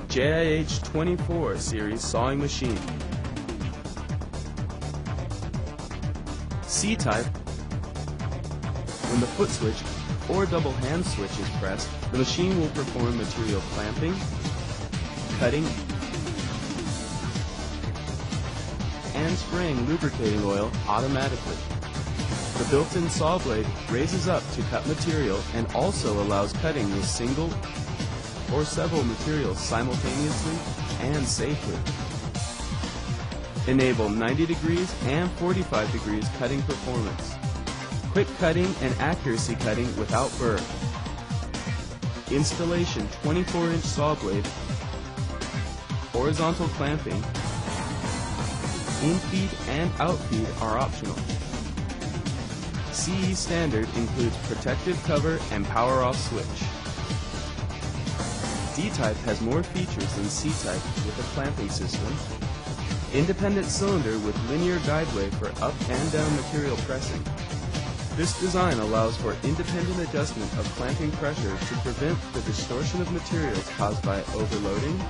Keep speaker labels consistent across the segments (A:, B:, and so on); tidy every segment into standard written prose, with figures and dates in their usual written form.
A: JIH 24 series sawing machine. C-type. When the foot switch or double hand switch is pressed, the machine will perform material clamping, cutting, and spraying lubricating oil automatically. The built-in saw blade raises up to cut material and also allows cutting with single or several materials simultaneously and safely. Enable 90 degrees and 45 degrees cutting performance. Quick cutting and accuracy cutting without burr. Installation 24-inch saw blade. Horizontal clamping. In-feed and out-feed are optional. CE standard includes protective cover and power-off switch. D-type has more features than C-type with a clamping system. Independent cylinder with linear guideway for up and down material pressing. This design allows for independent adjustment of clamping pressure to prevent the distortion of materials caused by overloading,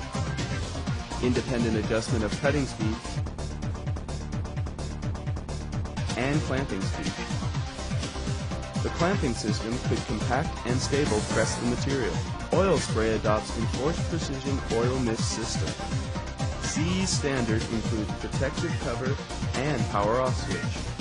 A: independent adjustment of cutting speed, and clamping speed. The clamping system could compact and stable press the material. Oil spray adopts enforced precision oil mist system. CE standard includes protective cover and power-off switch.